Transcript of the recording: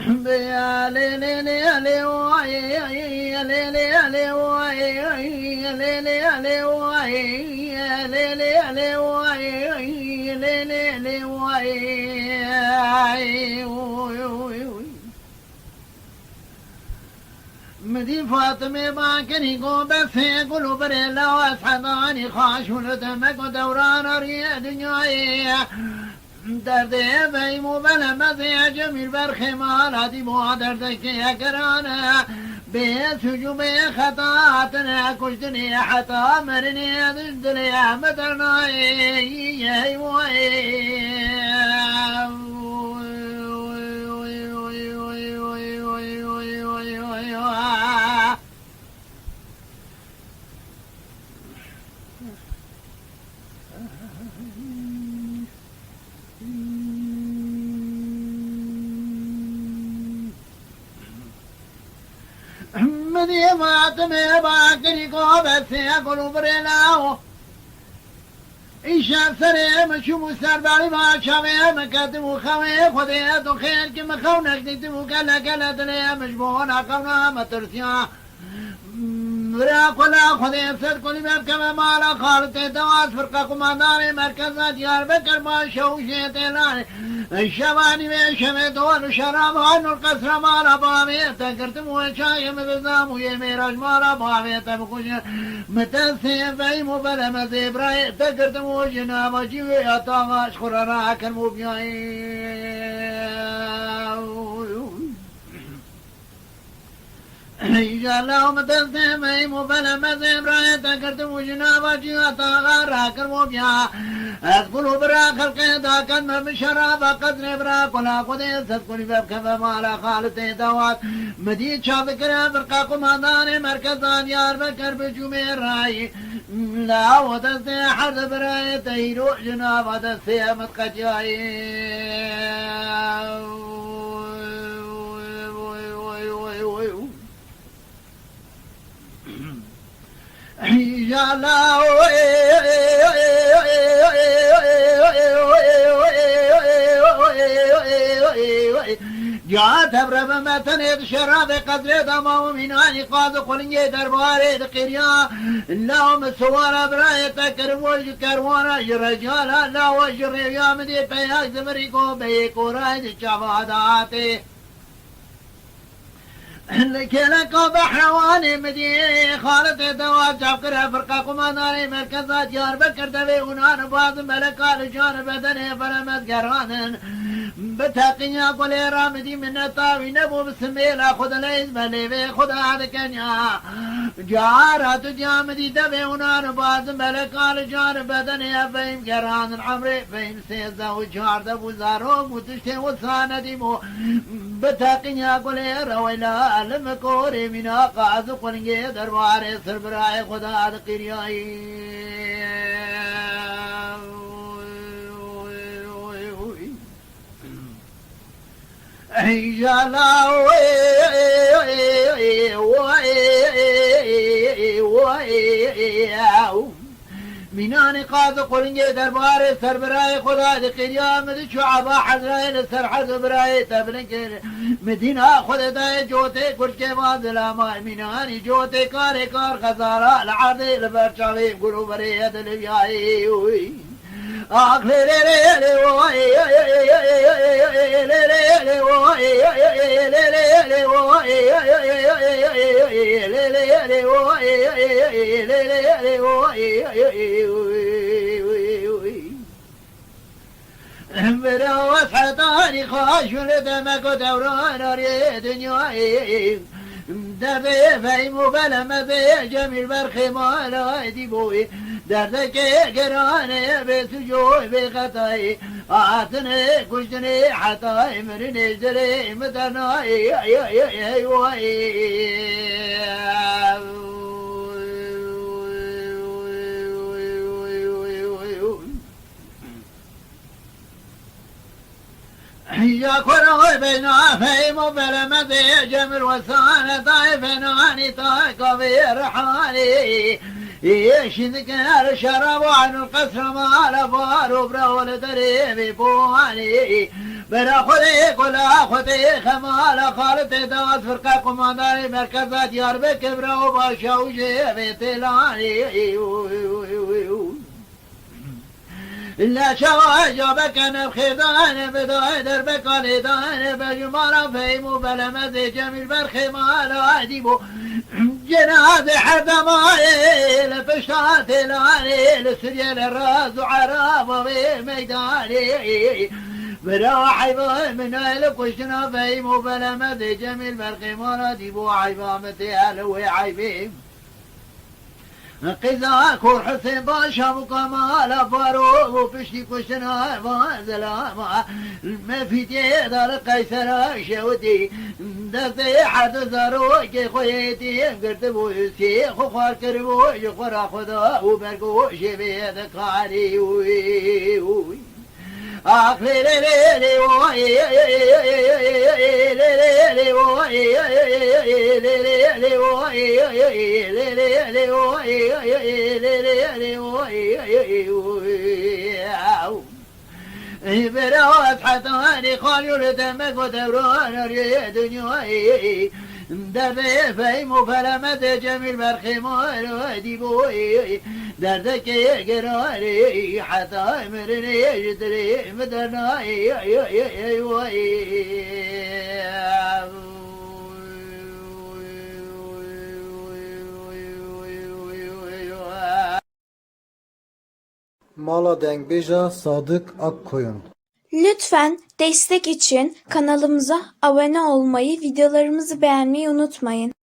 يا ليلي ليلي واي يا ليلي ليلي واي يا ليلي ليلي واي يا ليلي ليلي واي يا ليلي ليلي واي مدي فاطمة باكني قو بس يقولوا بريلا واسحباني خاش ولدمك ودوران ريا دنياي دردي بيمو بلا مزي جميل برخمال هدي مو دردك يا كرانا بيسجو بخطاتنا كشتني حتى مرني ضدني يا مدرناي مدي فاطمة باكري قوبت يقولوا بريلاو إيشا سريم شو مستربالي ما شامي مكتبو خوي خديتو خير كم خونك ديتو كلا كلا دليا مجبونا قونا مترسيا مرا كلا خدي سر كل باب كما مالا خالته دواس فرقة كمانداري مركزات ديار بكر ما شوشي تلاني الشباني بشمي دول شراب عنو القصر مالا بامي تكرتم وشاي مبزام ويميراج مالا بامي تبكوش متنسي فايمو بلا مزيبراي تكرتم وجنام جيوي أطاغاش خرانا كرمو بياي جالهم تسمي مبلا مزيم رايتا كرتم جنابا جياتا غارا كرمو بيا اذكروا برا خلقه دا كن بشرابا قدر برا كلا قدي تذكري باب كفا مالا خالتي دوات مدي شابكرا فرقا قمادان مركزان يار بكر بجمير راي لا ودستي حد براي تيرو جنابا دستي متقجاي يا لا جاءت برب متن شراب قدر دمو من قاض قلني درباري دقيريا اللهم سوار برايت كرمول كروانا رجال لا وجر يا مدي بياك زمريكو بيكو رايد شباداتي لك بحواني مدي خالد دوات جابكر فرقا قماناري مركزات يار بكر دبي ونان باز ملكا لجان بدني فرمت قرانن بتاقيا قولي رامدي من الطاوي نبو بسميلا خد ليز بليبي خد عدكنيا جارات جامدي دبي ونان باز ملكا لجان بدني فهم قرانن عمري فهم سيزا وجار دبو زارو وتشتي وصاندي مو بتاقيا قولي رويلا المكوري من قاز قنجي درباري سربراي خدا دقيرياي جلا منان قاض قلنجي درباري سربراي خدا دقيريا مدي شعبا حزراي سر حزبراي تبلنك مدينة خدا داي جوتي كركي مازلاما مناني جوتي كاري كار خزارا العادي لبرشالي قلو بريد البياي آخ لي لي لي لي واي لي لي لي واي لي لي لي واي لي لي لي واي لي لي واي برا وسحطاني خاش ولدمك ودوران اريد دنياي دبي فيمو بلا ما بي جميل برخي مالا دي بوي دردك قراني بسجوي بخطاي آتني كشتني حتى مرني جري مدرناي يا كروي بينا فيمو بلا ما بي جميل وسانة طايفناني طايقة في رحالي şimdi kenar şarabı aynı kasrama ala faru bravul deribi buhani برا خودی کلا خودی خمال خالت داد فرقه قمانداری مرکزات یار بکبره و باشا و جیبه تلانی إلا شوا جابك أنا بخيدان بداي دربك عليدان بجمارا فيمو بلمد جميل برخي مالا عديبو جناد حدا ماي لفشات العالي لسريال الراس وعرابة بميداني براحي من الكشنا فيمو بلمد جميل برخي مالا ديبو عيبامتي ألوي عيبين قزا كور حسين باشا وكمال فاروق وفشتي كشنا وزلاما ما في دار قيصر شودي دستي حد زروج خويتي قرد بوسي خوار كربو يخرا خدا وبرقو شبي ذكاري آخر ليلي وي ليلي وي ليلي وي ليلي وي براوات حتاني خالي لدمك ودوران ريد دنياي درد فهم فلمت جميل برخي مال ودي بوي دردك قراري حتى مرني جدري مدرناي Mala Dengbej'a Sadık Akkoyun. Lütfen destek için kanalımıza abone olmayı, videolarımızı beğenmeyi unutmayın.